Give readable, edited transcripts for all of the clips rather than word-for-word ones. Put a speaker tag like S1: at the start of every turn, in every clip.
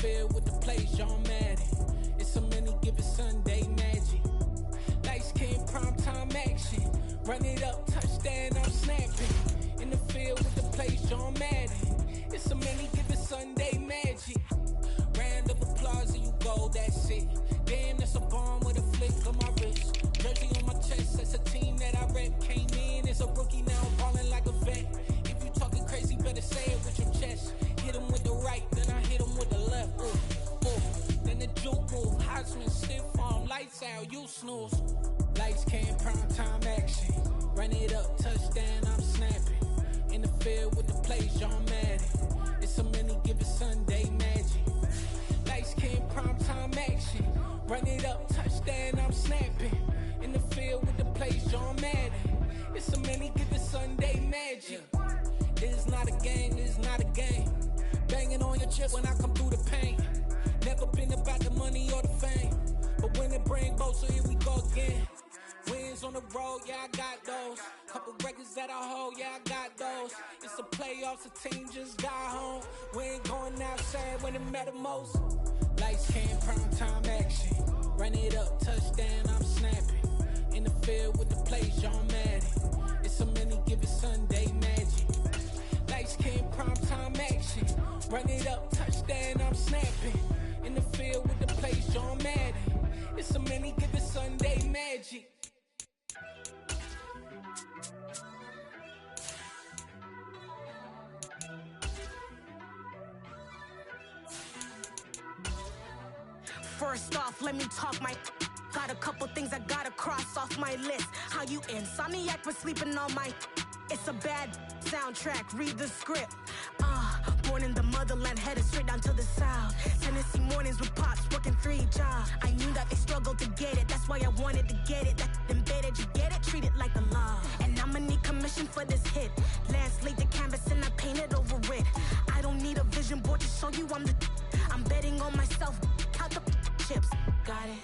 S1: field with the plays, John Madden. It's a many given Sunday magic. Lights came primetime action. Run it up, touchdown, I'm snapping. In the field with the plays, John Madden. It's a many given Sunday magic. Round of applause and you go, that's it. Damn, that's a bomb with a flick on my wrist. Jersey on my chest, that's a team that I rep. Came in as a rookie, now I'm balling like a vet. If you talking crazy, better say it with your chest. Hit him with the right, then I hit him with the left. Then the juke move, Heisman stiff arm, lights out, you snooze. Lights came primetime action. Run it up, touchdown, I'm snapping. In the field with the plays, John Madden. It's a many given Sunday magic. Lights came primetime action. Run it up, touchdown, I'm snapping. In the field with the plays, John Madden. It's a many given Sunday magic. This is not a game, this is not a game. Banging on your chest when I come through the pain. Never been about the money or the fame. But when it bring both, so here we go again. Wins on the road, yeah, I got those. Couple records that I hold, yeah, I got those. It's the playoffs, the team just got home. We ain't going outside when it matter most. Lights came primetime action. Run it up, touchdown, I'm snapping. In the field with the plays, John Madden. It's a many given Sunday magic. Lights came primetime action. Run it up, touchdown, I'm snapping. In the field with the plays, John Madden. It's a many given Sunday magic.
S2: First off, let me talk my. Got a couple things I gotta cross off my list. How you insomniac for sleeping on my. It's a bad soundtrack, read the script. Born in the motherland, headed straight down to the south. Tennessee mornings with pops, working 3 jobs. I knew that they struggled to get it, that's why I wanted to get it. That embedded, you get it, treat it like a law. And I'ma need commission for this hit. Lance laid the canvas and I painted over it. I don't need a vision board to show you I'm betting on myself, count the chips. Got it.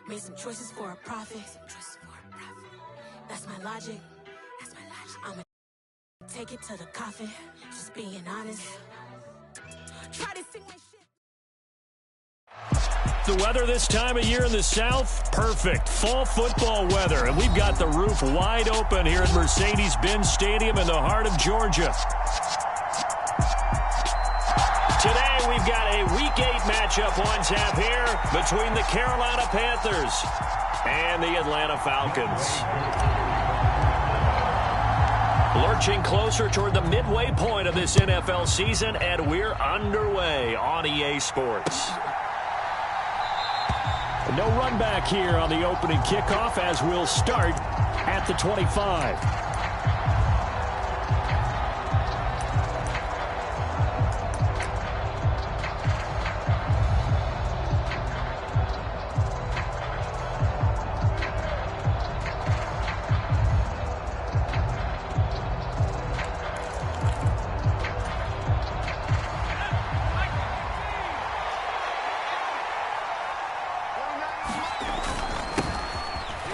S2: Made some choices for a profit. That's my logic. I'ma take it to the coffin. Just being honest. Try to sing my shit.
S3: The weather this time of year in the South, perfect. Fall football weather. And we've got the roof wide open here at Mercedes-Benz Stadium in the heart of Georgia. Today we've got a Week 8 matchup on tap here between the Carolina Panthers and the Atlanta Falcons. Lurching closer toward the midway point of this NFL season, and we're underway on EA Sports. No run back here on the opening kickoff as we'll start at the 25.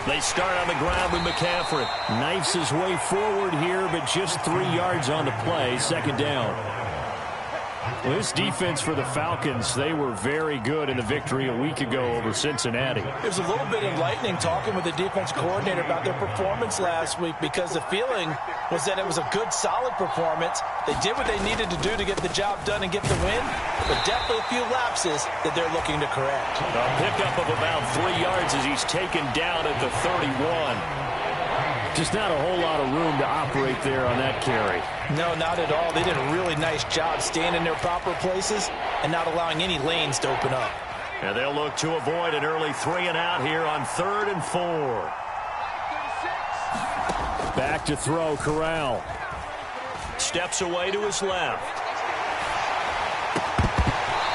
S3: They start on the ground with McCaffrey. Knifes his way forward here, but just 3 yards on the play. Second down. Well, this defense for the Falcons, they were very good in the victory a week ago over Cincinnati.
S4: There's a little bit enlightening talking with the defense coordinator about their performance last week, because the feeling was that it was a good, solid performance. They did what they needed to do to get the job done and get the win, but definitely a few lapses that they're looking to correct.
S3: A pickup of about 3 yards as he's taken down at the 31. Just not a whole lot of room to operate there on that carry.
S4: No, not at all. They did a really nice job staying in their proper places and not allowing any lanes to open up.
S3: And they'll look to avoid an early 3 and out here on 3rd and 4. Back to throw, Corral. Steps away to his left.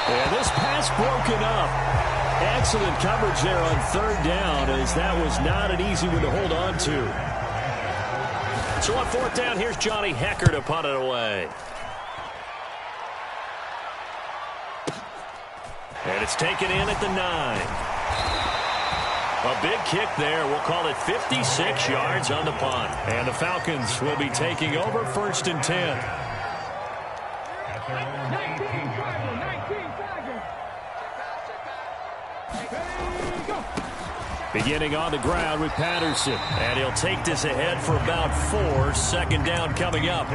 S3: And this pass broken up. Excellent coverage there on 3rd down, as that was not an easy one to hold on to. So on 4th down, here's Johnny Hecker to punt it away. And it's taken in at the 9. A big kick there. We'll call it 56 yards on the punt. And the Falcons will be taking over 1st and 10.
S5: 19, 19.
S3: Beginning on the ground with Patterson. And he'll take this ahead for about 4. Second down coming up.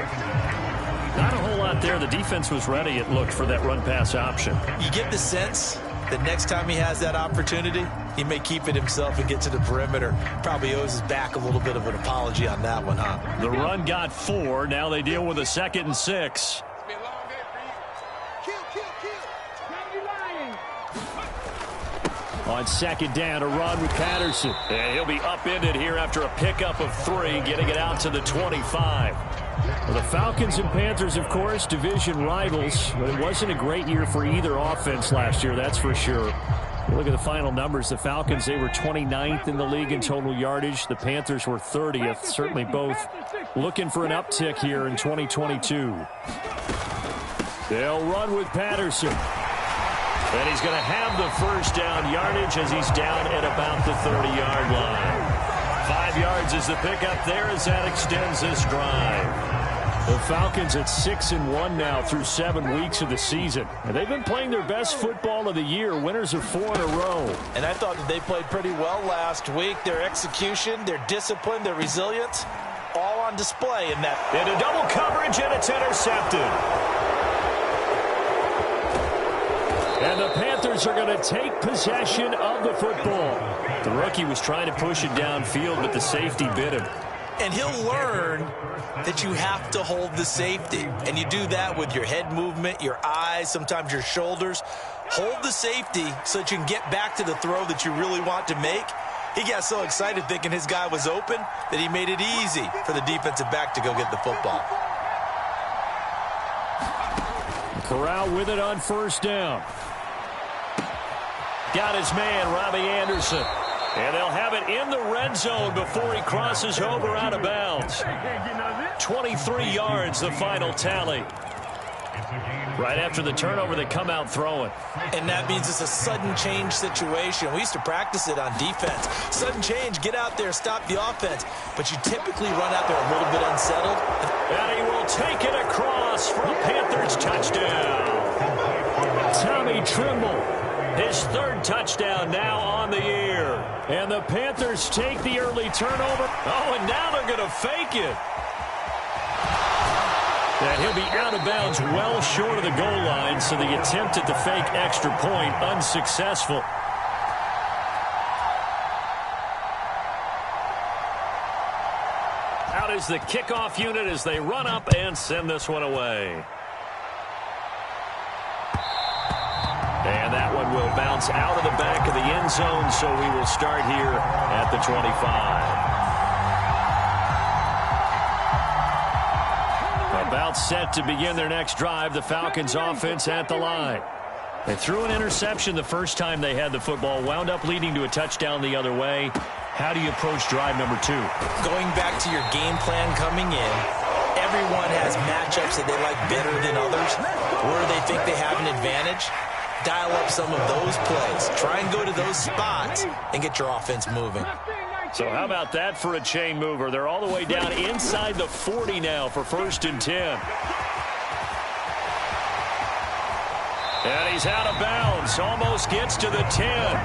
S3: Not a whole lot there. The defense was ready, it looked, for that run-pass option.
S4: You get the sense that next time he has that opportunity, he may keep it himself and get to the perimeter. Probably owes his back a little bit of an apology on that one, huh?
S3: The run got 4. Now they deal with a 2nd and 6. On second down, a run with Patterson. And he'll be upended here after a pickup of 3, getting it out to the 25. Well, the Falcons and Panthers, of course, division rivals, but it wasn't a great year for either offense last year, that's for sure. You look at the final numbers. The Falcons, they were 29th in the league in total yardage. The Panthers were 30th. Certainly both looking for an uptick here in 2022. They'll run with Patterson. And he's going to have the first down yardage as he's down at about the 30-yard line. 5 yards is the pickup there as that extends this drive. The Falcons at 6-1 now through 7 weeks of the season. And they've been playing their best football of the year. Winners of 4 in a row.
S4: And I thought that they played pretty well last week. Their execution, their discipline, their resilience, all on display in that.
S3: Into double coverage, and it's intercepted. And the Panthers are going to take possession of the football. The rookie was trying to push it downfield, but the safety bit him.
S4: And he'll learn that you have to hold the safety. And you do that with your head movement, your eyes, sometimes your shoulders. Hold the safety so that you can get back to the throw that you really want to make. He got so excited thinking his guy was open that he made it easy for the defensive back to go get the football.
S3: Corral with it on first down. Got his man, Robbie Anderson. And they'll have it in the red zone before he crosses over out of bounds. 23 yards, the final tally. Right after the turnover, they come out throwing.
S4: And that means it's a sudden change situation. We used to practice it on defense. Sudden change, get out there, stop the offense. But you typically run out there a little bit unsettled.
S3: And he will take it across for a Panthers touchdown. Tommy Trimble, his 3rd touchdown now on the year. And the Panthers take the early turnover. Oh, and now they're going to fake it. And he'll be out of bounds well short of the goal line, so the attempt at the fake extra point unsuccessful. Out is the kickoff unit as they run up and send this one away. And that one will bounce out of the back of the end zone, so we will start here at the 25. About set to begin their next drive, the Falcons offense at the line. They threw an interception the first time they had the football, wound up leading to a touchdown the other way. How do you approach drive number 2?
S4: Going back to your game plan coming in, everyone has matchups that they like better than others, where they think they have an advantage. Dial up some of those plays. Try and go to those spots and get your offense moving.
S3: So how about that for a chain mover? They're all the way down inside the 40 now for 1st and 10. And he's out of bounds. Almost gets to the 10.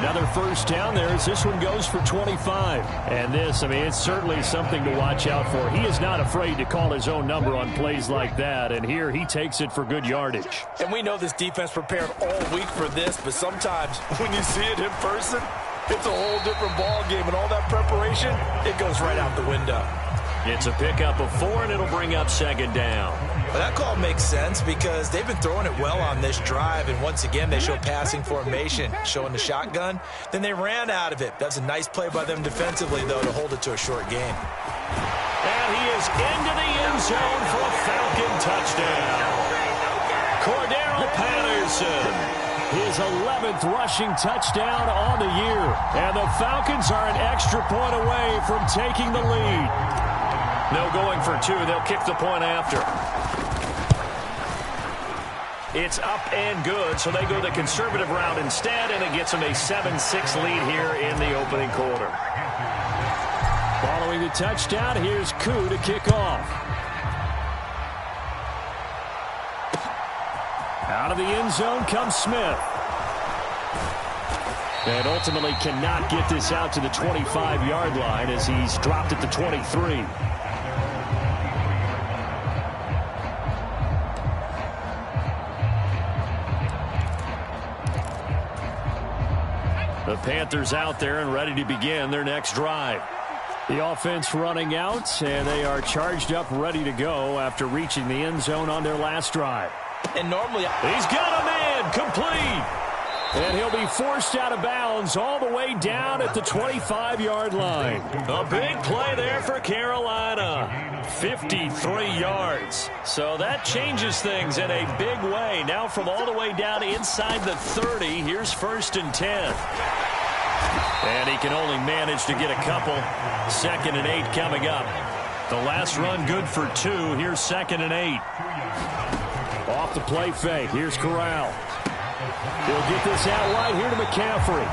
S3: Another first down there as this one goes for 25. And this, I mean, it's certainly something to watch out for. He is not afraid to call his own number on plays like that. And here he takes it for good yardage.
S4: And we know this defense prepared all week for this, but sometimes when you see it in person, it's a whole different ball game. And all that preparation, it goes right out the window.
S3: It's a pickup of 4, and it'll bring up 2nd down.
S4: Well, that call makes sense because they've been throwing it well on this drive, and once again, they show passing formation, showing the shotgun. Then they ran out of it. That's a nice play by them defensively, though, to hold it to a short game.
S3: And he is into the end zone for a Falcon touchdown. Cordero Patterson, his 11th rushing touchdown on the year. And the Falcons are an extra point away from taking the lead. No going for 2. They'll kick the point after. It's up and good, so they go the conservative route instead, and it gets them a 7-6 lead here in the opening quarter. Following the touchdown, here's Koo to kick off. Out of the end zone comes Smith. And ultimately cannot get this out to the 25-yard line as he's dropped at the 23. The Panthers out there and ready to begin their next drive. The offense running out, and they are charged up, ready to go after reaching the end zone on their last drive.
S4: And normally,
S3: he's got a man, complete. And he'll be forced out of bounds all the way down at the 25-yard line. A big play there for Carolina. 53 yards. So that changes things in a big way. Now from all the way down inside the 30, here's 1st and 10. And he can only manage to get a couple. 2nd and 8 coming up. The last run good for 2. Here's 2nd and 8. Off the play fake. Here's Corral. He'll get this out wide here to McCaffrey.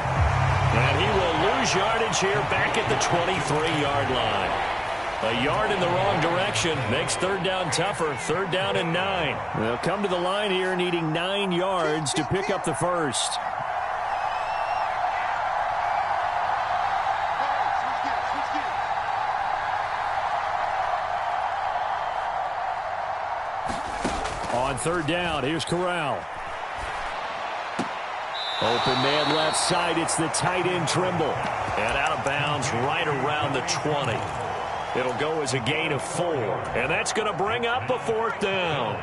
S3: And he will lose yardage here back at the 23-yard line. A yard in the wrong direction makes 3rd down tougher. 3rd down and 9. They'll come to the line here needing 9 yards to pick up the first. On 3rd down, here's Corral. Open man left side. It's the tight end Trimble. And out of bounds right around the 20. It'll go as a gain of 4. And that's going to bring up a 4th down.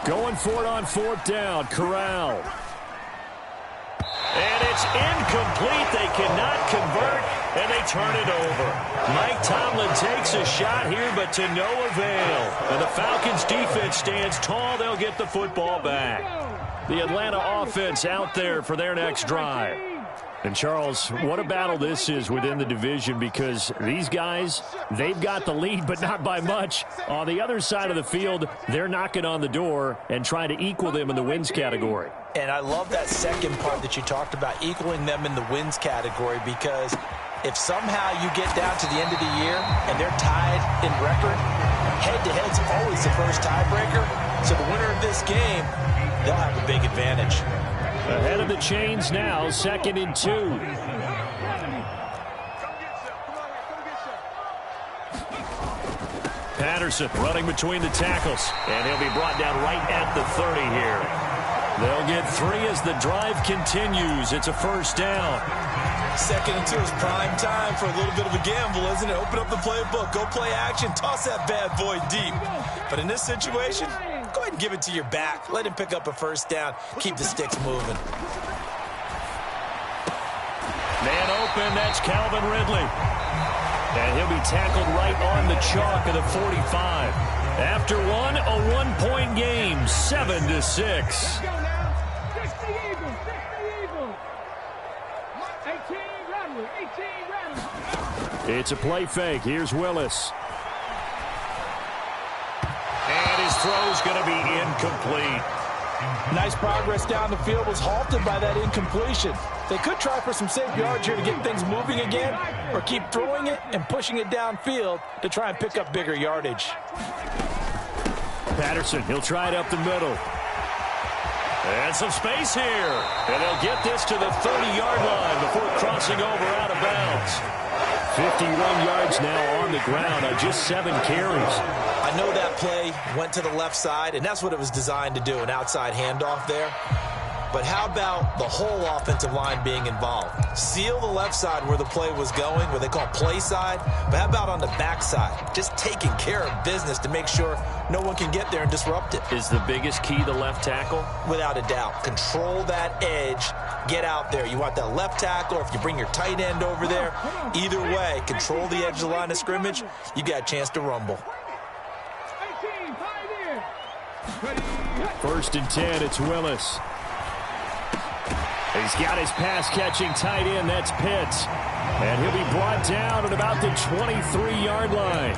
S3: Going for it on 4th down. Corral. And it's incomplete. They cannot convert, and they turn it over. Mike Tomlin takes a shot here, but to no avail. And the Falcons' defense stands tall. They'll get the football back. The Atlanta offense out there for their next drive. And, Charles, what a battle this is within the division, because these guys, they've got the lead, but not by much. On the other side of the field, they're knocking on the door and trying to equal them in the wins category.
S4: And I love that second part that you talked about, equaling them in the wins category, because if somehow you get down to the end of the year and they're tied in record, head-to-head's always the first tiebreaker. So the winner of this game, they'll have a big advantage.
S3: Ahead of the chains now, 2nd and 2. Patterson running between the tackles, and he'll be brought down right at the 30 here. They'll get 3 as the drive continues. It's a 1st down.
S4: 2nd and 2 is prime time for a little bit of a gamble, isn't it? Open up the playbook, go play action, toss that bad boy deep. But in this situation, go ahead and give it to your back. Let him pick up a 1st down. Keep the sticks moving.
S3: Man open, that's Calvin Ridley. And he'll be tackled right on the chalk of the 45. After one, a one-point game, 7-6. It's a play fake. Here's Willis. And his throw's going to be incomplete.
S4: Nice progress down the field, was halted by that incompletion. They could try for some safe yards here to get things moving again, or keep throwing it and pushing it downfield to try and pick up bigger yardage.
S3: Patterson, he'll try it up the middle. And some space here. And they'll get this to the 30-yard line before crossing over out of bounds. 51 yards now on the ground on just 7 carries.
S4: I know that play went to the left side, and that's what it was designed to do, an outside handoff there. But how about the whole offensive line being involved? Seal the left side where the play was going, where they call play side. But how about on the back side? Just taking care of business to make sure no one can get there and disrupt it.
S3: Is the biggest key the left tackle?
S4: Without a doubt. Control that edge. Get out there. You want that left tackle, or if you bring your tight end over there, either way, control the edge of the line of scrimmage, you got a chance to rumble.
S3: 1st and 10, it's Willis. He's got his pass-catching tight end, that's Pitts. And he'll be brought down at about the 23-yard line.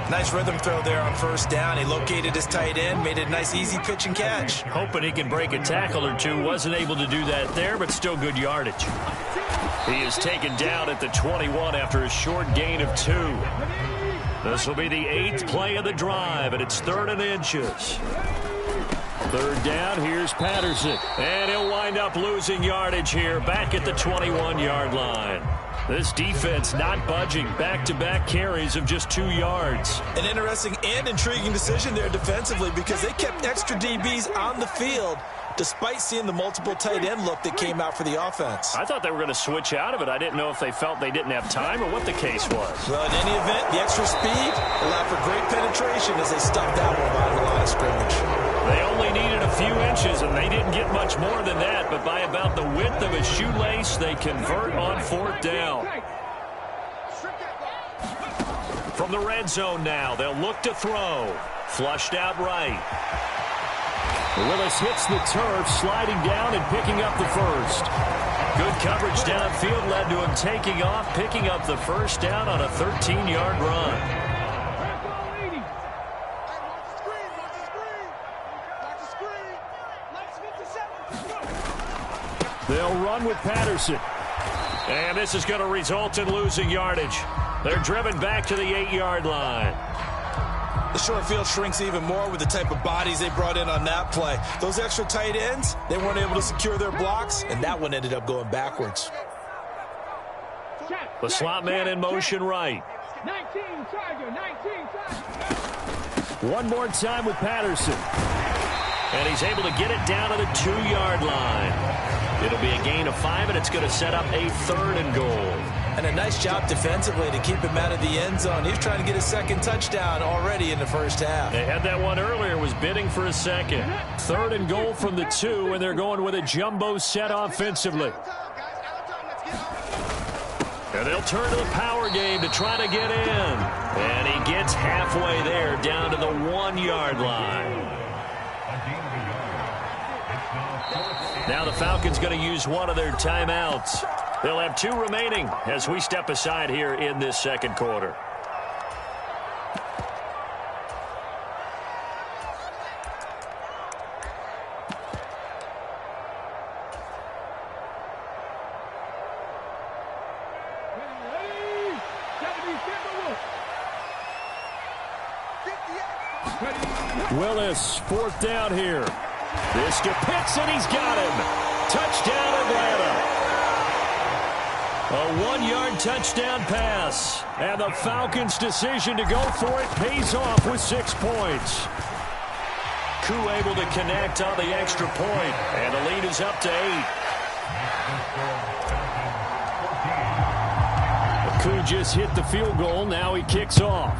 S4: Nice rhythm throw there on 1st down. He located his tight end, made it a nice, easy pitch and catch.
S3: Hoping he can break a tackle or two. Wasn't able to do that there, but still good yardage. He is taken down at the 21 after a short gain of 2. This will be the 8th play of the drive, and it's 3rd and inches. Third down, here's Patterson. And he'll wind up losing yardage here, back at the 21-yard line. This defense not budging. Back-to-back carries of just 2 yards.
S4: An interesting and intriguing decision there defensively because they kept extra DBs on the field despite seeing the multiple tight end look that came out for the offense.
S3: I thought they were going to switch out of it. I didn't know if they felt they didn't have time or what the case was.
S4: Well, in any event, the extra speed allowed for great penetration as they stuffed that one by the line of scrimmage.
S3: They only needed a few inches, and they didn't get much more than that, but by about the width of a shoelace, they convert on 4th down. From the red zone now, they'll look to throw. Flushed out right. Willis hits the turf, sliding down and picking up the first. Good coverage downfield led to him taking off, picking up the first down on a 13-yard run. They'll run with Patterson. And this is going to result in losing yardage. They're driven back to the 8-yard line.
S4: The short field shrinks even more with the type of bodies they brought in on that play. Those extra tight ends, they weren't able to secure their blocks, and that one ended up going backwards.
S3: The slot man in motion right.
S5: 19 Tiger, 19 Tiger.
S3: One more time with Patterson. And he's able to get it down to the 2-yard line. It'll be a gain of 5, and it's going to set up a 3rd and goal.
S4: And a nice job defensively to keep him out of the end zone. He's trying to get a second touchdown already in the first half.
S3: They had that one earlier, was bidding for a second. 3rd and goal from the 2, and they're going with a jumbo set offensively. And they'll turn to the power game to try to get in. And he gets halfway there, down to the 1-yard line. Now the Falcons going to use one of their timeouts. They'll have 2 remaining as we step aside here in this second quarter. Willis, 4th down here. This to Pitts, and he's got him. Touchdown, Atlanta. A 1-yard touchdown pass. And the Falcons' decision to go for it pays off with 6 points. Koo able to connect on the extra point. And the lead is up to 8. Koo just hit the field goal. Now he kicks off.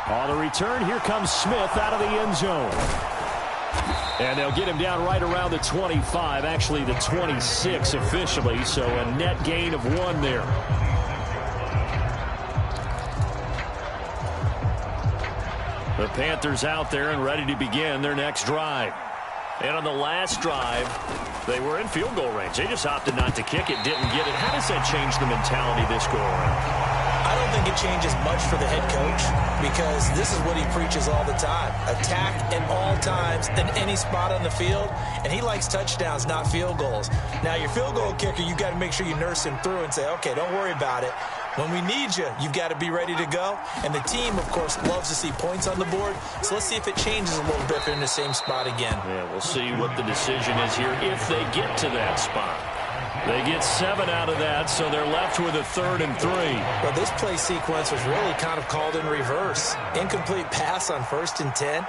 S3: On the return, here comes Smith out of the end zone. And they'll get him down right around the 25, actually the 26 officially, so a net gain of 1 there. The Panthers out there and ready to begin their next drive. And on the last drive, they were in field goal range. They just opted not to kick it, didn't get it. How does that change the mentality this go around?
S4: I don't think it changes much for the head coach because this is what he preaches all the time. Attack at all times in any spot on the field, and he likes touchdowns, not field goals. Now, your field goal kicker, you've got to make sure you nurse him through and say, okay, don't worry about it. When we need you, you've got to be ready to go. And the team, of course, loves to see points on the board. So let's see if it changes a little bit if they're in the same spot again.
S3: Yeah, we'll see what the decision is here if they get to that spot. They get 7 out of that, so they're left with a 3rd and 3.
S4: Well, this play sequence was really kind of called in reverse. Incomplete pass on 1st and 10.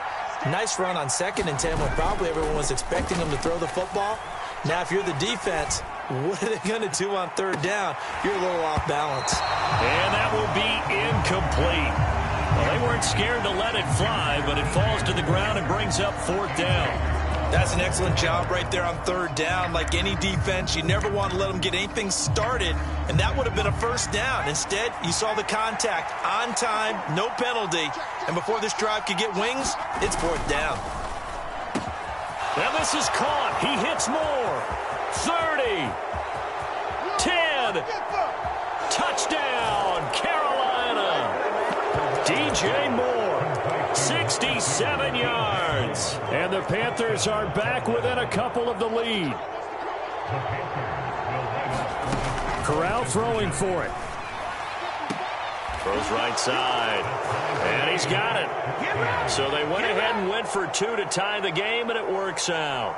S4: Nice run on 2nd and 10 when probably everyone was expecting them to throw the football. Now, if you're the defense, what are they going to do on 3rd down? You're a little off balance.
S3: And that will be incomplete. Well, they weren't scared to let it fly, but it falls to the ground and brings up 4th down.
S4: That's an excellent job right there on 3rd down. Like any defense, you never want to let them get anything started, and that would have been a 1st down. Instead, you saw the contact on time, no penalty, and before this drive could get wings, it's 4th down.
S3: Now this is caught. He hits more. 30. 10. Touchdown, Carolina. DJ Moore. 67 yards. And the Panthers are back within a couple of the lead. Corral throwing for it. Throws right side. And he's got it. So they went ahead and went for 2 to tie the game, and it works out.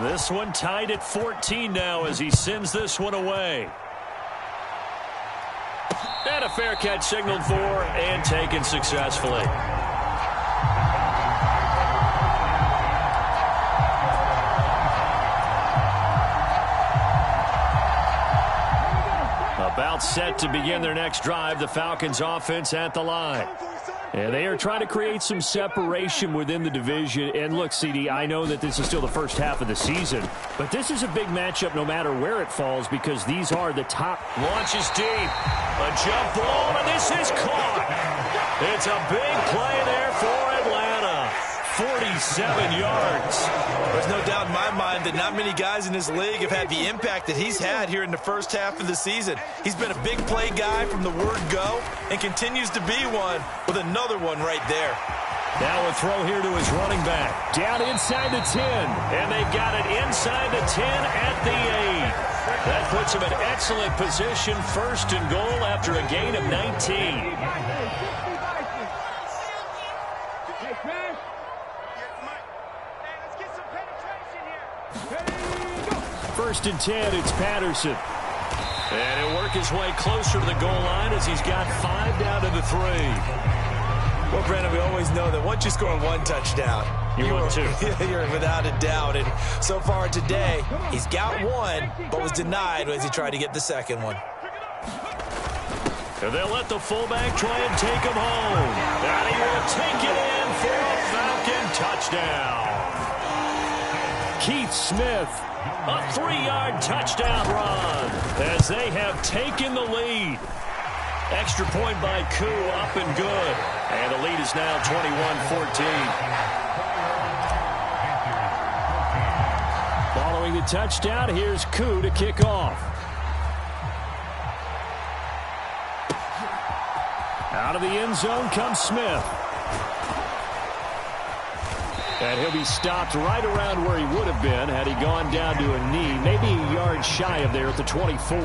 S3: This one tied at 14 now as he sends this one away. And a fair catch signaled for and taken successfully. About set to begin their next drive, the Falcons offense at the line. And they are trying to create some separation within the division. And look, CD, I know that this is still the first half of the season, but this is a big matchup no matter where it falls because these are the top. Launches deep. A jump ball, and this is caught. It's a big play there for Atlanta. 47 yards.
S4: There's no doubt in my mind that not many guys in this league have had the impact that he's had here in the first half of the season. He's been a big play guy from the word go and continues to be one with another one right there.
S3: Now a throw here to his running back. Down inside the 10. And they've got it inside the 10 at the 8. That puts him in excellent position, first and goal after a gain of 19. First and 10, it's Patterson. And he'll work his way closer to the goal line as he's got 5 down to the 3.
S4: Well, Brandon, we always know that once you score one touchdown,
S3: you want 2.
S4: You're without a doubt. And so far today, he's got 1, but was denied as he tried to get the second one.
S3: And they'll let the fullback try and take him home. And he will take it in for a Falcon touchdown. Keith Smith, a 3-yard touchdown run as they have taken the lead. Extra point by Koo, up and good. And the lead is now 21-14. Following the touchdown, here's Koo to kick off. Out of the end zone comes Smith. And he'll be stopped right around where he would have been had he gone down to a knee, maybe a yard shy of there at the 24.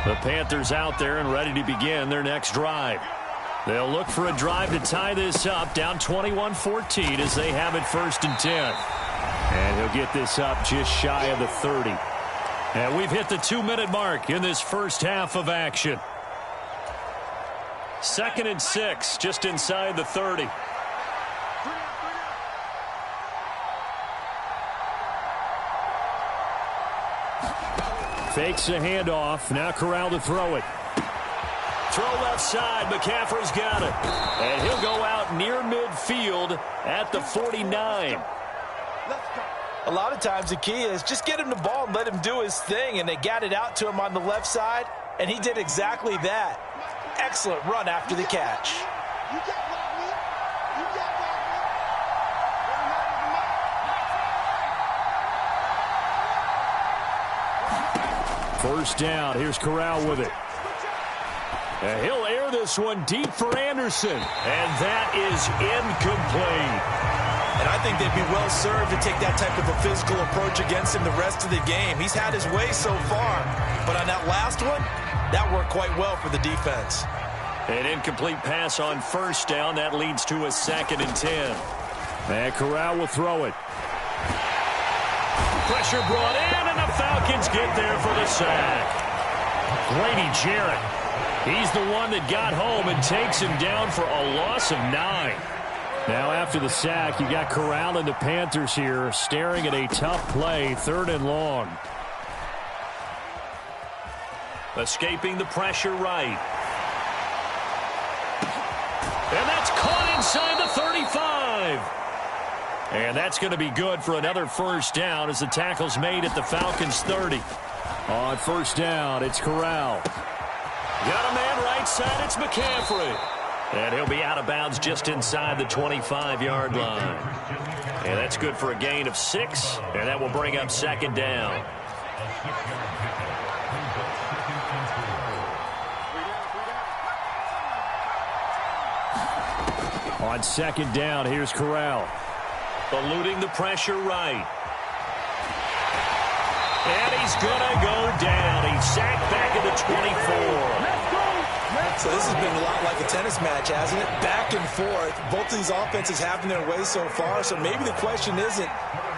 S3: The Panthers out there and ready to begin their next drive. They'll look for a drive to tie this up, down 21-14 as they have it first and 10. And he'll get this up just shy of the 30. And we've hit the 2-minute mark in this first half of action. 2nd and 6, just inside the 30. Fakes a handoff. Now Corral to throw it. Throw left side. McCaffrey's got it. And he'll go out near midfield at the 49.
S4: A lot of times the key is just get him the ball and let him do his thing, and they got it out to him on the left side, and he did exactly that. Excellent run after the catch.
S3: First down. Here's Corral with it. And he'll air this one deep for Anderson. And that is incomplete.
S4: And I think they'd be well served to take that type of a physical approach against him the rest of the game. He's had his way so far, but on that last one, that worked quite well for the defense.
S3: An incomplete pass on first down. That leads to a 2nd and 10. And Corral will throw it. Pressure brought in, and the Falcons get there for the sack. Grady Jarrett, he's the one that got home and takes him down for a loss of 9. Now after the sack, you got Corral and the Panthers here staring at a tough play, 3rd and long. Escaping the pressure right. And that's caught inside the 35. And that's going to be good for another first down as the tackle's made at the Falcons' 30. On first down, it's Corral. Got a man right side, it's McCaffrey. And he'll be out of bounds just inside the 25-yard line. And that's good for a gain of 6, and that will bring up 2nd down. On 2nd down, here's Corral. Eluding the pressure right. And he's going to go down. He's sacked back at the 24.
S4: So this has been a lot like a tennis match, hasn't it? Back and forth. Both of these offenses having their way so far. So maybe the question isn't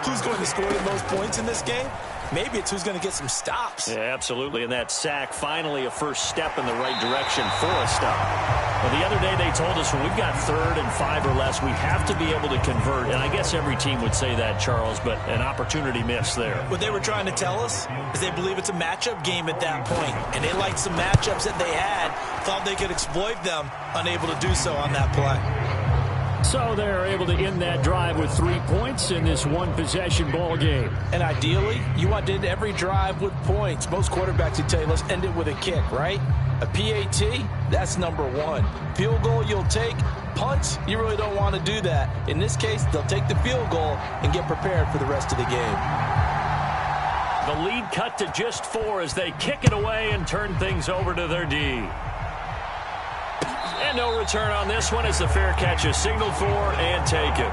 S4: who's going to score the most points in this game. Maybe it's who's going to get some stops.
S3: Yeah, absolutely. And that sack, finally a first step in the right direction for a stop. Well, the other day they told us when we've got 3rd and 5 or less, we have to be able to convert. And I guess every team would say that, Charles, but an opportunity missed there.
S4: What they were trying to tell us is they believe it's a matchup game at that point. And they liked some matchups that they had, thought they could exploit them, unable to do so on that play.
S3: So they're able to end that drive with 3 points in this one-possession ball game.
S4: And ideally, you want to end every drive with points. Most quarterbacks would tell you, let's end it with a kick, right? A PAT, that's number 1. Field goal, you'll take. Punts, you really don't want to do that. In this case, they'll take the field goal and get prepared for the rest of the game.
S3: The lead cut to just 4 as they kick it away and turn things over to their D. And no return on this one as the fair catch is signaled for and taken.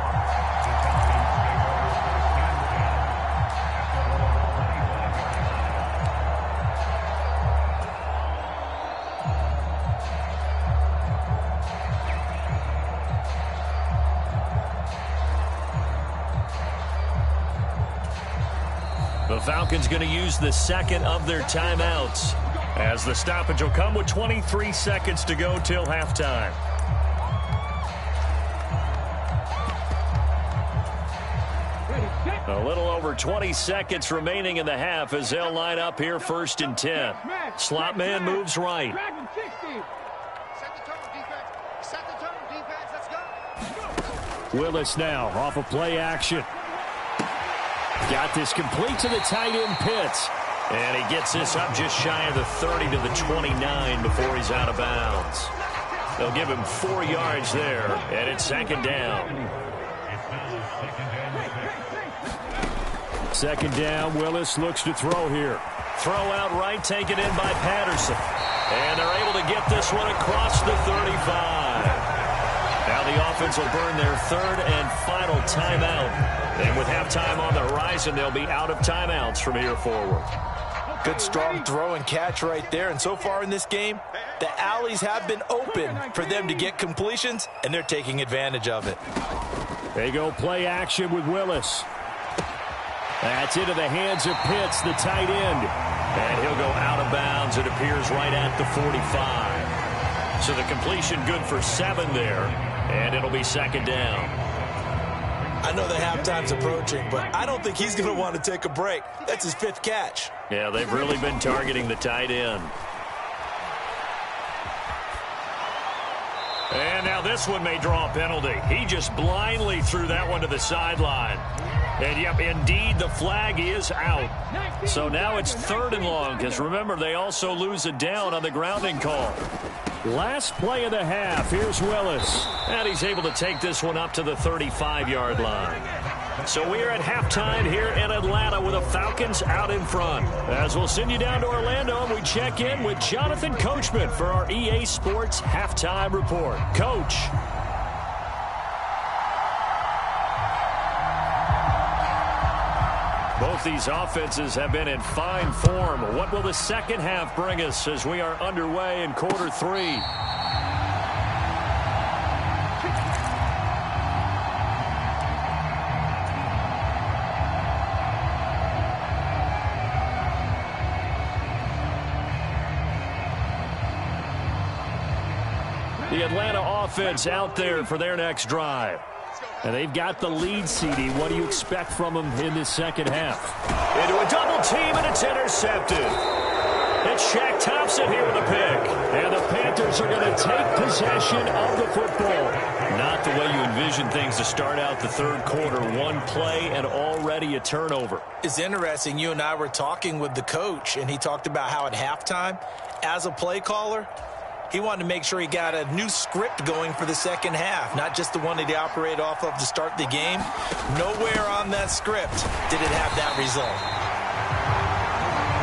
S3: The Falcons going to use the second of their timeouts, as the stoppage will come with 23 seconds to go till halftime. A little over 20 seconds remaining in the half as they'll line up here 1st and 10. Slot man moves right. Willis now off of play action. Got this complete to the tight end Pitts. And he gets this up just shy of the 30 to the 29 before he's out of bounds. They'll give him 4 yards there, and it's 2nd down. 2nd down, Willis looks to throw here. Throw out right, taken in by Patterson. And they're able to get this one across the 35. Now the offense will burn their 3rd and final timeout. And with halftime on the horizon, they'll be out of timeouts from here forward.
S4: Good strong throw and catch right there. And so far in this game, the alleys have been open for them to get completions, and they're taking advantage of it.
S3: They go play action with Willis. That's into the hands of Pitts, the tight end. And he'll go out of bounds, it appears, right at the 45. So the completion good for 7 there, and it'll be 2nd down.
S4: I know the halftime's approaching, but I don't think he's going to want to take a break. That's his 5th catch.
S3: Yeah, they've really been targeting the tight end. And now this one may draw a penalty. He just blindly threw that one to the sideline. And, yep, indeed, the flag is out. So now it's 3rd and long, because remember, they also lose a down on the grounding call. Last play of the half. Here's Willis. And he's able to take this one up to the 35-yard line. So we are at halftime here in Atlanta with the Falcons out in front. As we'll send you down to Orlando and we check in with Jonathan Coachman for our EA Sports Halftime Report. Coach. Both these offenses have been in fine form. What will the second half bring us as we are underway in quarter 3? The Atlanta offense out there for their next drive. And they've got the lead, CD. What do you expect from them in this second half? Into a double team, and it's intercepted. It's Shaq Thompson here with a pick. And the Panthers are going to take possession of the football. Not the way you envision things to start out the 3rd quarter. 1 play and already a turnover.
S4: It's interesting. You and I were talking with the coach, and he talked about how at halftime, as a play caller, he wanted to make sure he got a new script going for the second half, not just the one that he operated off of to start the game. Nowhere on that script did it have that result.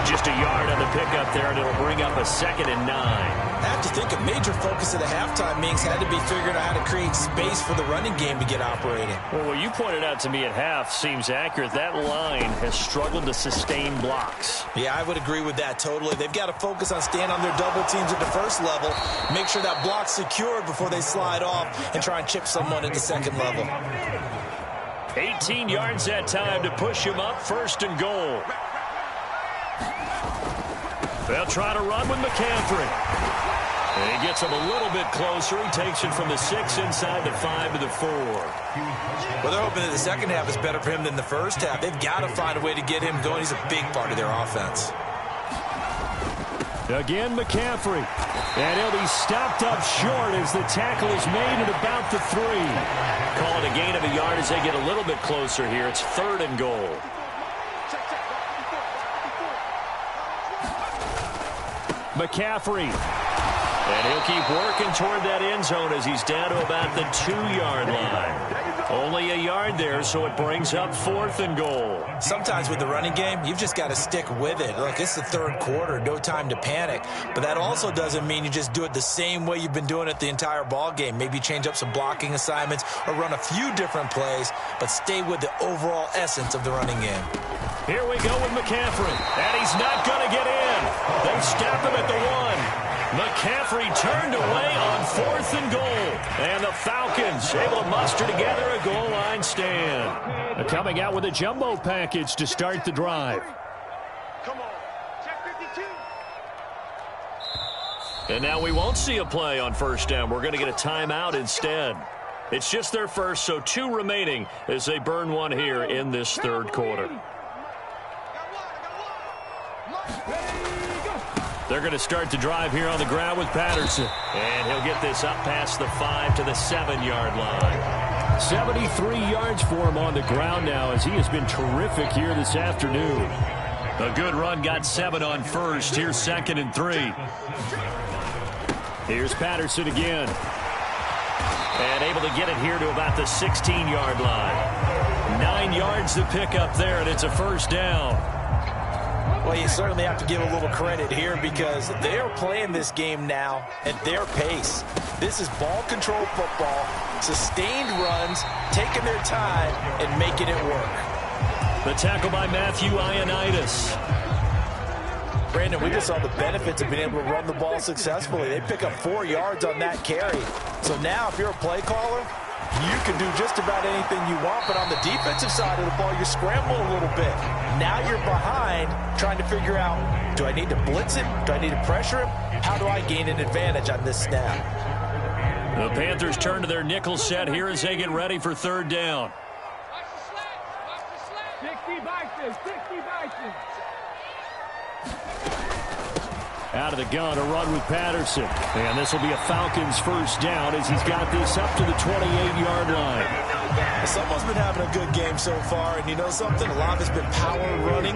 S3: Just a yard on the pickup there, and it'll bring up a 2nd and 9.
S4: I have to think a major focus of the halftime meetings had to be figuring out how to create space for the running game to get operating.
S3: Well, what you pointed out to me at half seems accurate. That line has struggled to sustain blocks.
S4: Yeah, I would agree with that totally. They've got to focus on staying on their double teams at the first level, make sure that block's secured before they slide off and try and chip someone at the second level.
S3: 18 yards that time to push him up, 1st and goal. They'll try to run with McCaffrey. And he gets him a little bit closer. He takes it from the 6 inside the 5 to the 4.
S4: Well, they're hoping that the second half is better for him than the first half. They've got to find a way to get him going. He's a big part of their offense.
S3: Again, McCaffrey. And he'll be stopped up short as the tackle is made at about the 3. Call it a gain of a yard as they get a little bit closer here. It's 3rd and goal. McCaffrey. And he'll keep working toward that end zone as he's down to about the 2-yard line. Only a yard there, so it brings up 4th and goal.
S4: Sometimes with the running game, you've just got to stick with it. Look, it's the 3rd quarter, no time to panic. But that also doesn't mean you just do it the same way you've been doing it the entire ball game. Maybe change up some blocking assignments or run a few different plays, but stay with the overall essence of the running game.
S3: Here we go with McCaffrey, and he's not going to get in. They stop him at the 1. McCaffrey turned away on 4th and goal. And the Falcons able to muster together a goal line stand. Coming out with a jumbo package to start the drive.
S5: Come on. Check 52.
S3: And now we won't see a play on 1st down. We're going to get a timeout instead. It's just their first, so 2 remaining as they burn one here in this 3rd quarter. They're going to start the drive here on the ground with Patterson. And he'll get this up past the 5 to the 7-yard line. 73 yards for him on the ground now as he has been terrific here this afternoon. A good run, got 7 on 1st. Here's 2nd and 3. Here's Patterson again. And able to get it here to about the 16-yard line. 9 yards to pick up there, and it's a 1st down.
S4: Well, you certainly have to give a little credit here because they are playing this game now at their pace. This is ball control football, sustained runs, taking their time and making it work.
S3: The tackle by Matthew Ioannidis.
S4: Brandon, we just saw the benefits of being able to run the ball successfully. They pick up 4 yards on that carry. So now if you're a play caller, you can do just about anything you want, but on the defensive side of the ball, you're scrambling a little bit. Now you're behind trying to figure out, do I need to blitz it? Do I need to pressure him? How do I gain an advantage on this snap?
S3: The Panthers turn to their nickel set here as they get ready for 3rd down.
S5: Watch the slap. 60 Bison. 60 Bison.
S3: Out of the gun, a run with Patterson. And this will be a Falcons 1st down as he's got this up to the 28-yard line.
S4: Someone's been having a good game so far, and you know something? A lot of it's been power running.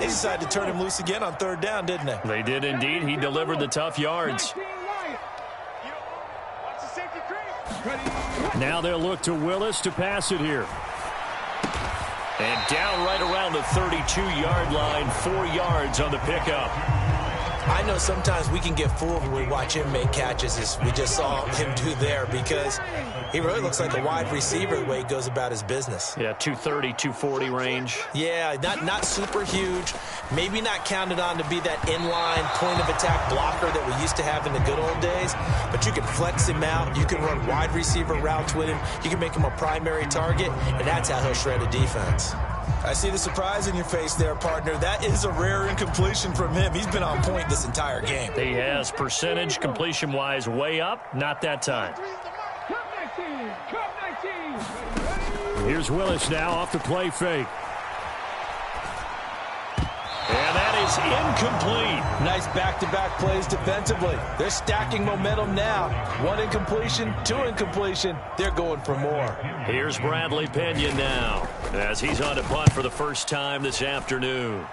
S4: They decided to turn him loose again on 3rd down, didn't they?
S3: They did indeed. He delivered the tough yards. Now they'll look to Willis to pass it here. And down right around the 32-yard line, 4 yards on the pickup.
S4: I know sometimes we can get fooled when we watch him make catches, as we just saw him do there, because he really looks like a wide receiver the way he goes about his business.
S3: Yeah, 230, 240 range.
S4: Yeah, not super huge. Maybe not counted on to be that inline point-of-attack blocker that we used to have in the good old days, but you can flex him out. You can run wide receiver routes with him. You can make him a primary target, and that's how he'll shred a defense. I see the surprise in your face there, partner. That is a rare incompletion from him. He's been on point this entire game.
S3: He has percentage completion-wise way up. Not that time. Here's Willis now off the play fake. And that is incomplete.
S4: Nice back-to-back plays defensively. They're stacking momentum now. 1 incompletion, 2 incompletion. They're going for more.
S3: Here's Bradley Pena now as he's on to punt for the first time this afternoon.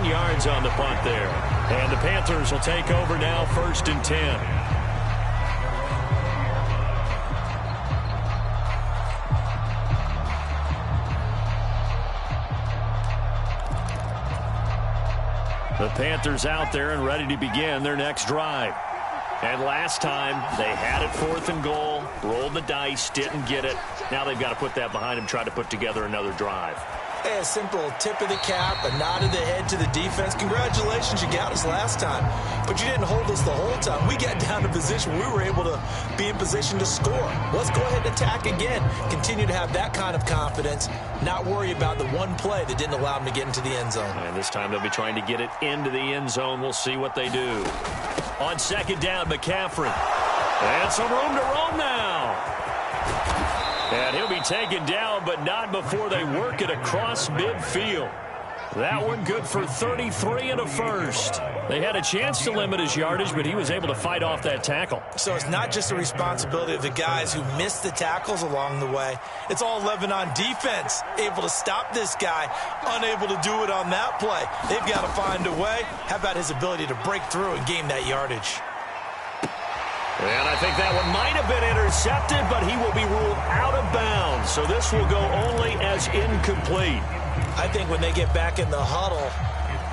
S3: yards on the punt there. And the Panthers will take over now, 1st and 10. The Panthers out there and ready to begin their next drive. And last time, they had it 4th and goal, rolled the dice, didn't get it. Now they've got to put that behind them, try to put together another drive.
S4: Hey, a simple tip of the cap, a nod of the head to the defense. Congratulations, you got us last time. But you didn't hold us the whole time. We got down to position. We were able to be in position to score. Let's go ahead and attack again. Continue to have that kind of confidence. Not worry about the one play that didn't allow them to get into the end zone.
S3: And this time they'll be trying to get it into the end zone. We'll see what they do. On 2nd down, McCaffrey. And some room to roam now. And he'll be taken down, but not before they work it across midfield. That one good for 33 and a first. They had a chance to limit his yardage, but he was able to fight off that tackle.
S4: So it's not just the responsibility of the guys who missed the tackles along the way. It's all 11 on defense, able to stop this guy, unable to do it on that play. They've got to find a way. How about his ability to break through and gain that yardage?
S3: And I think that one might have been intercepted, but he will be ruled out of bounds. So this will go only as incomplete.
S4: I think when they get back in the huddle,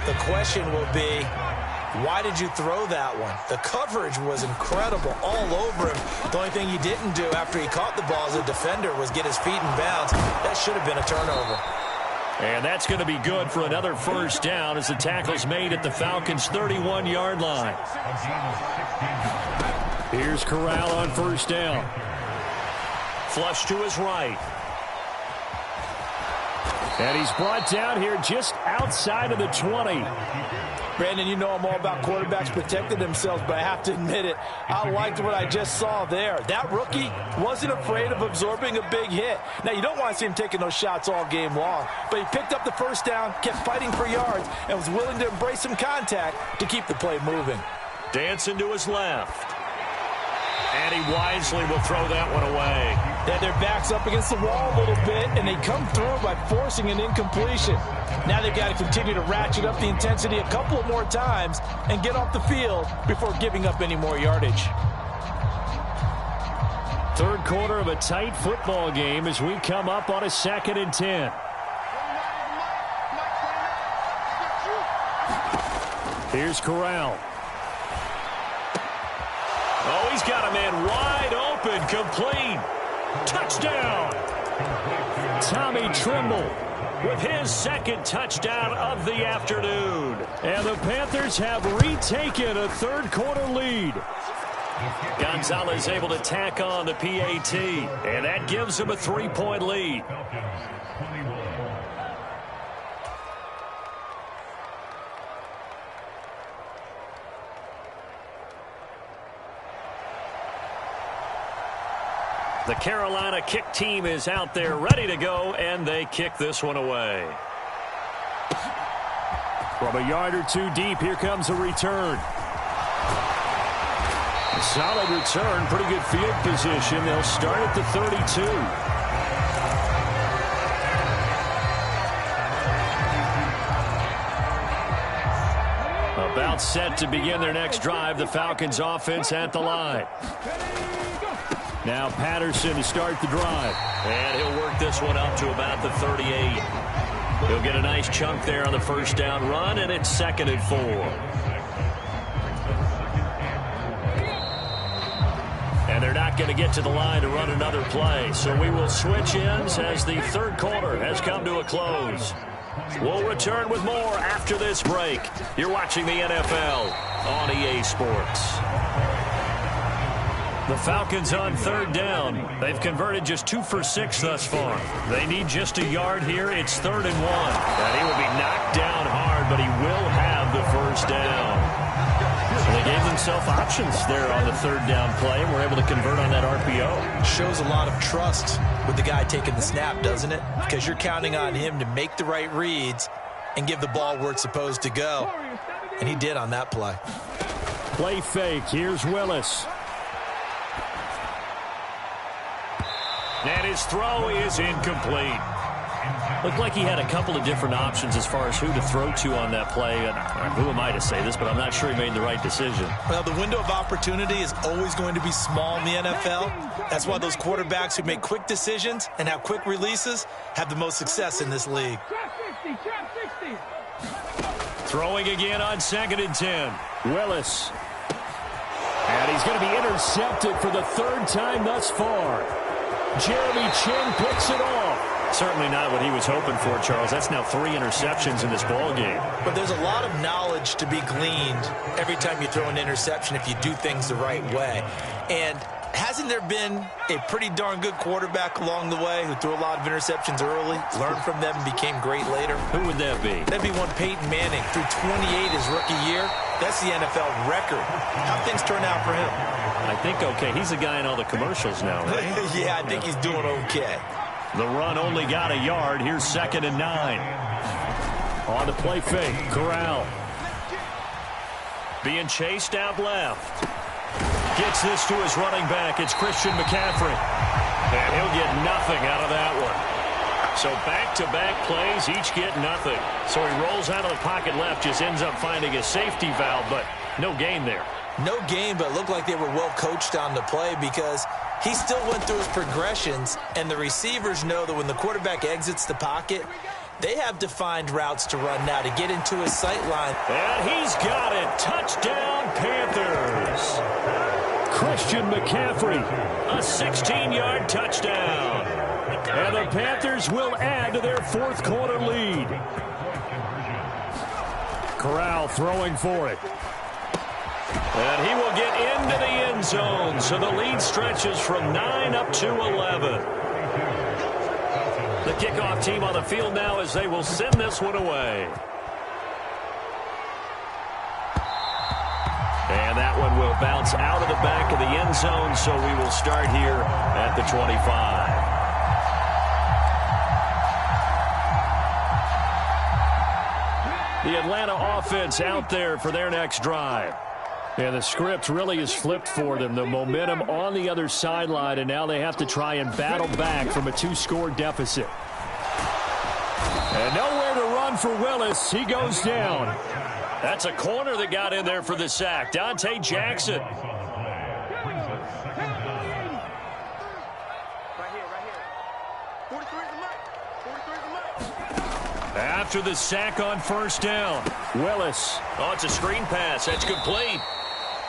S4: the question will be, why did you throw that one? The coverage was incredible all over him. The only thing he didn't do after he caught the ball as a defender was get his feet in bounds. That should have been a turnover.
S3: And that's going to be good for another first down as the tackle's made at the Falcons' 31-yard line. Here's Corral on 1st down. Flush to his right. And he's brought down here just outside of the 20.
S4: Brandon, you know I'm all about quarterbacks protecting themselves, but I have to admit it, I liked what I just saw there. That rookie wasn't afraid of absorbing a big hit. Now, you don't want to see him taking those shots all game long, but he picked up the first down, kept fighting for yards, and was willing to embrace some contact to keep the play moving.
S3: Dancing to his left. And he wisely will throw that one away.
S4: They had their backs up against the wall a little bit, and they come through by forcing an incompletion. Now they've got to continue to ratchet up the intensity a couple of more times and get off the field before giving up any more yardage.
S3: 3rd quarter of a tight football game as we come up on a 2nd and 10. Here's Corral. Oh, he's got a man wide open, complete. Touchdown. Tommy Tremble with his 2nd touchdown of the afternoon. And the Panthers have retaken a 3rd quarter lead. Gonzalez able to tack on the PAT, and that gives him a 3-point lead. The Carolina kick team is out there ready to go, and they kick this one away. From a yard or two deep, here comes a return. A solid return, pretty good field position. They'll start at the 32. About set to begin their next drive, the Falcons offense at the line. Now Patterson to start the drive. And he'll work this one up to about the 38. He'll get a nice chunk there on the 1st down run, and it's 2nd and 4. And they're not going to get to the line to run another play. So we will switch ends as the 3rd quarter has come to a close. We'll return with more after this break. You're watching the NFL on EA Sports. The Falcons on 3rd down. They've converted just 2 for 6 thus far. They need just a yard here. It's 3rd and 1. And he will be knocked down hard, but he will have the 1st down. So they gave themselves options there on the 3rd down play, and were able to convert on that RPO.
S4: Shows a lot of trust with the guy taking the snap, doesn't it? Because you're counting on him to make the right reads and give the ball where it's supposed to go. And he did on that play.
S3: Play fake. Here's Willis. And his throw is incomplete. Looked like he had a couple of different options as far as who to throw to on that play. And who am I to say this, but I'm not sure he made the right decision.
S4: Well, the window of opportunity is always going to be small in the NFL. That's why those quarterbacks who make quick decisions and have quick releases have the most success in this league.
S3: Throwing again on 2nd and 10. Willis. And he's going to be intercepted for the 3rd time thus far. Jeremy Chin picks it off. Certainly not what he was hoping for, Charles. That's now 3 interceptions in this ball game.
S4: But there's a lot of knowledge to be gleaned every time you throw an interception if you do things the right way. And hasn't there been a pretty darn good quarterback along the way who threw a lot of interceptions early, learned from them, and became great later?
S3: Who would that be?
S4: That'd be one Peyton Manning. Threw 28 his rookie year. That's the NFL record. How things turn out for him?
S3: I think okay. He's a guy in all the commercials now, right?
S4: Yeah, I think he's doing okay.
S3: The run only got a yard. Here's 2nd and 9. On the play fake, Corral. Being chased out left. Gets this to his running back. It's Christian McCaffrey. And he'll get nothing out of that one. So back-to-back plays, each get nothing. So he rolls out of the pocket left, just ends up finding a safety valve, but no gain there.
S4: No gain, but it looked like they were well coached on the play because he still went through his progressions, and the receivers know that when the quarterback exits the pocket, they have defined routes to run now to get into his sight line.
S3: And he's got it. Touchdown, Panthers. Christian McCaffrey, a 16-yard touchdown. And the Panthers will add to their 4th quarter lead. Corral throwing for it. And he will get into the end zone. So the lead stretches from 9 up to 11. The kickoff team on the field now as they will send this one away. And that one will bounce out of the back of the end zone, so we will start here at the 25. The Atlanta offense out there for their next drive. And the script really is flipped for them. The momentum on the other sideline, and now they have to try and battle back from a 2-score deficit. And nowhere to run for Willis. He goes down. That's a corner that got in there for the sack. Dante Jackson. After the sack on 1st down, Willis. Oh, it's a screen pass. That's complete.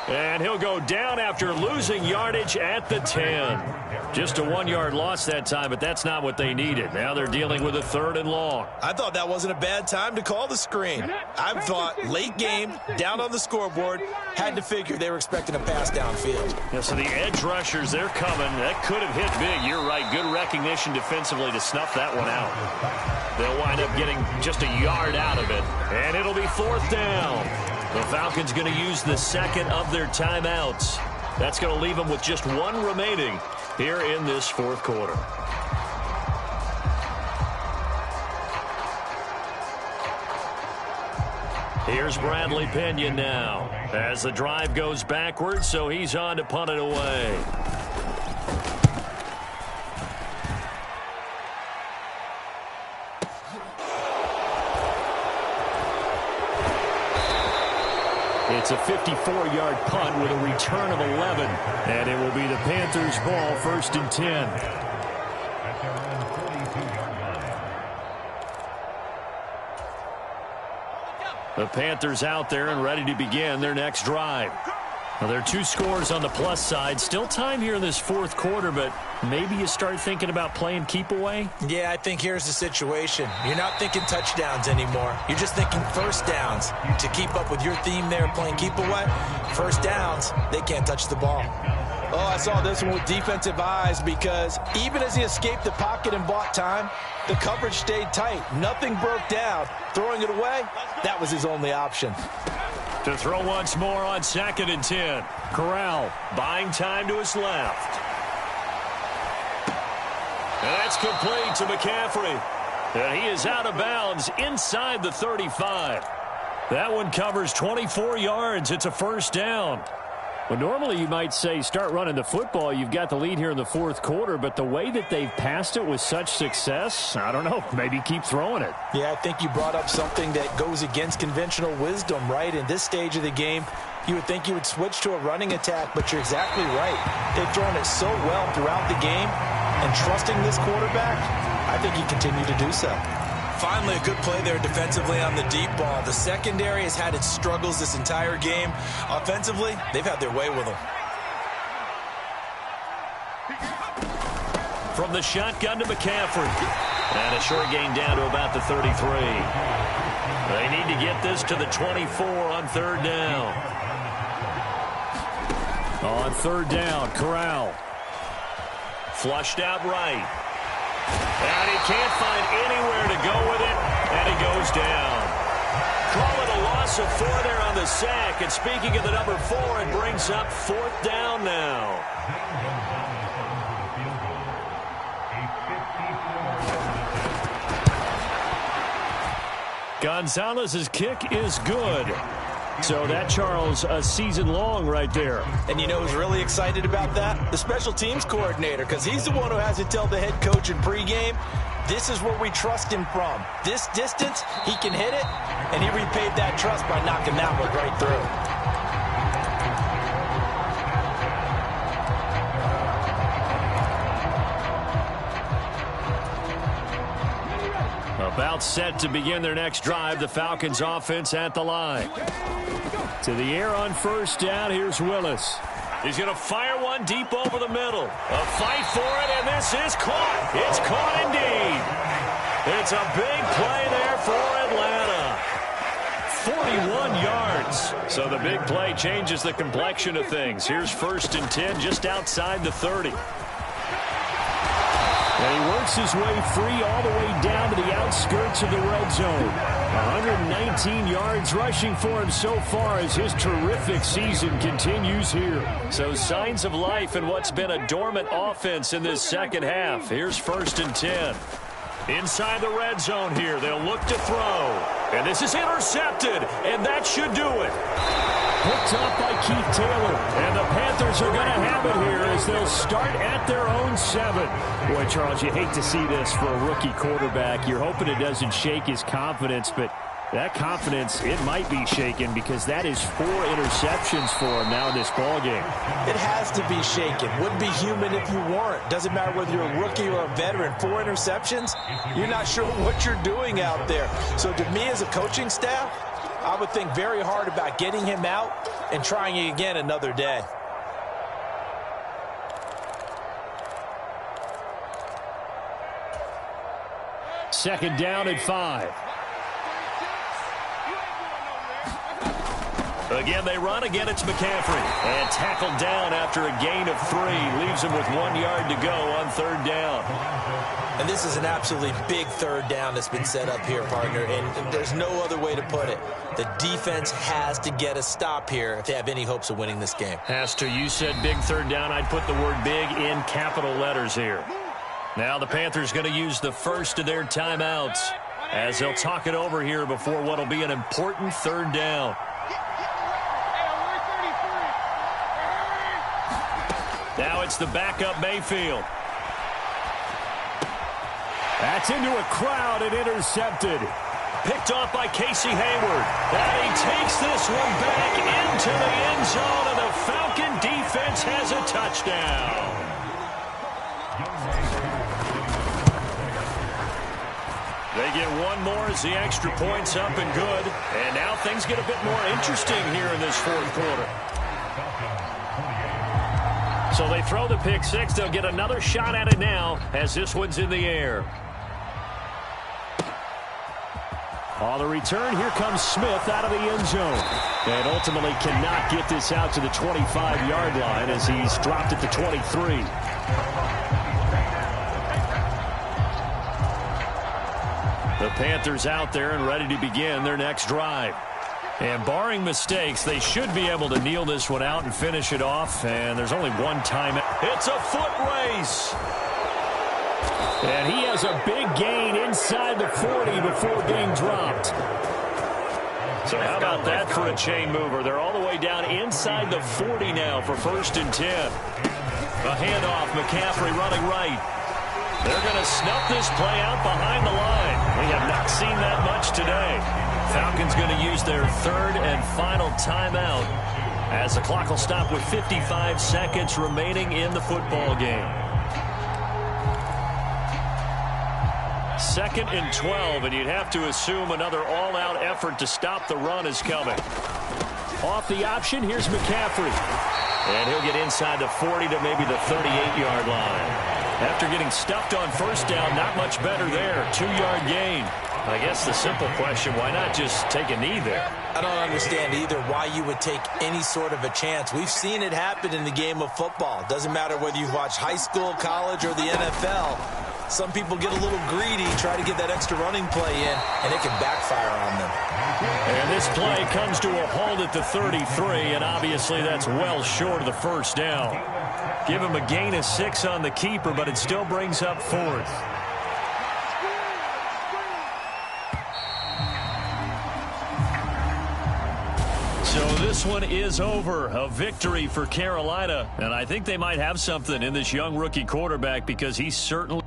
S3: And he'll go down after losing yardage at the 10. Just a 1-yard loss that time, but that's not what they needed. Now they're dealing with a 3rd and long.
S4: I thought that wasn't a bad time to call the screen. I thought late game, down on the scoreboard, had to figure they were expecting a pass downfield.
S3: Yeah, so the edge rushers, they're coming. That could have hit big. You're right. Good recognition defensively to snuff that one out. They'll wind up getting just a yard out of it. And it'll be 4th down. The Falcons going to use the 2nd of their timeouts. That's going to leave them with just 1 remaining here in this 4th quarter. Here's Bradley Pinion now as the drive goes backwards, so he's on to punt it away. It's a 54-yard punt with a return of 11. And it will be the Panthers' ball, 1st and 10. The Panthers out there and ready to begin their next drive. Now, there are 2 scores on the plus side. Still time here in this 4th quarter, but maybe you start thinking about playing keep away?
S4: Yeah, I think here's the situation. You're not thinking touchdowns anymore. You're just thinking 1st downs. To keep up with your theme there, playing keep away, 1st downs, they can't touch the ball. Oh, I saw this one with defensive eyes because even as he escaped the pocket and bought time, the coverage stayed tight. Nothing broke down. Throwing it away, that was his only option.
S3: To throw once more on 2nd and 10. Corral buying time to his left. And that's complete to McCaffrey. And he is out of bounds inside the 35. That one covers 24 yards. It's a 1st down. Well, normally you might say start running the football. You've got the lead here in the 4th quarter, but the way that they've passed it with such success, I don't know, maybe keep throwing it.
S4: Yeah, I think you brought up something that goes against conventional wisdom, right? In this stage of the game, you would think you would switch to a running attack, but you're exactly right. They've thrown it so well throughout the game, and trusting this quarterback, I think you continue to do so. Finally, a good play there defensively on the deep ball. The secondary has had its struggles this entire game. Offensively, they've had their way with them.
S3: From the shotgun to McCaffrey. And a short gain down to about the 33. They need to get this to the 24 on third down. On third down, Corral. Flushed out right. And he can't find anywhere to go with it, and he goes down. Call it a loss of 4 there on the sack. And speaking of the number 4, it brings up fourth down now. Gonzalez's kick is good. So that, Charles, a season long right there.
S4: And you know who's really excited about that? The special teams coordinator, because he's the one who has to tell the head coach in pregame, this is where we trust him from. This distance, he can hit it, and he repaid that trust by knocking that one right through.
S3: About set to begin their next drive, the Falcons offense at the line. To the air on first down, here's Willis. He's going to fire one deep over the middle. A fight for it, and this is caught. It's caught indeed. It's a big play there for Atlanta. 41 yards. So the big play changes the complexion of things. Here's first and 10 just outside the 30. And he works his way free all the way down to the outskirts of the red zone. 119 yards rushing for him so far as his terrific season continues here. So signs of life in what's been a dormant offense in this second half. Here's first and 10. Inside the red zone here, they'll look to throw. And this is intercepted, and that should do it. Picked up by Keith Taylor, and the Panthers are going to have it here as they'll start at their own 7. Boy, Charles, you hate to see this for a rookie quarterback. You're hoping it doesn't shake his confidence, but that confidence, it might be shaken because that is 4 interceptions for him now in this ballgame.
S4: It has to be shaken. Wouldn't be human if you weren't. Doesn't matter whether you're a rookie or a veteran. 4 interceptions, you're not sure what you're doing out there. So to me as a coaching staff, I would think very hard about getting him out and trying it again another day.
S3: Second down and 5. Again, they run. Again, it's McCaffrey. And tackled down after a gain of 3. Leaves him with 1 yard to go on third down.
S4: And this is an absolutely big third down that's been set up here, partner. And there's no other way to put it. The defense has to get a stop here if they have any hopes of winning this game.
S3: Has to. You said big third down. I'd put the word big in capital letters here. Now the Panthers going to use the first of their timeouts as they'll talk it over here before what will be an important third down. Now it's the backup Mayfield. That's into a crowd and intercepted. Picked off by Casey Hayward. And he takes this one back into the end zone, and the Falcon defense has a touchdown. They get one more as the extra point's up and good. And now things get a bit more interesting here in this fourth quarter. So they throw the pick six. They'll get another shot at it now as this one's in the air. On the return, here comes Smith out of the end zone. And ultimately cannot get this out to the 25-yard line as he's dropped at the 23. The Panthers out there and ready to begin their next drive. And barring mistakes, they should be able to kneel this one out and finish it off. And there's only one time. It's a foot race. And he has a big gain inside the 40 before being dropped. So how about that for a chain mover? They're all the way down inside the 40 now for first and 10. A handoff, McCaffrey running right. They're going to snuff this play out behind the line. We have not seen that much today. Falcons going to use their third and final timeout as the clock will stop with 55 seconds remaining in the football game. 2nd and 12, and you'd have to assume another all-out effort to stop the run is coming. Off the option, here's McCaffrey. And he'll get inside the 40 to maybe the 38-yard line. After getting stuffed on first down, not much better there. 2-yard gain. I guess the simple question, why not just take a knee there?
S4: I don't understand either why you would take any sort of a chance. We've seen it happen in the game of football. Doesn't matter whether you've watched high school, college, or the NFL. Some people get a little greedy, try to get that extra running play in, and it can backfire on them.
S3: And this play comes to a halt at the 33, and obviously that's well short of the first down. Give him a gain of 6 on the keeper, but it still brings up 4th. So this one is over. A victory for Carolina. And I think they might have something in this young rookie quarterback because he's certainly...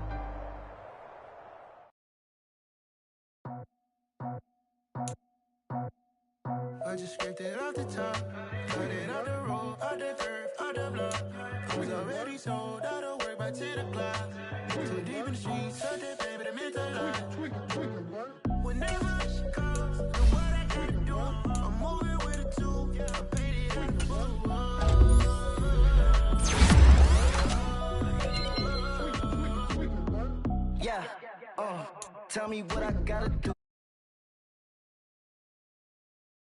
S6: I just scraped it off the top, cut it off the road, out the curve, out the block. It was already sold, out of work by 10 o'clock. Too deep in the streets, cut that baby, that meant a lot. Whenever she calls, do what I gotta do. I'm moving with a 2, I paid it at the book. Yeah, tell me what I gotta do.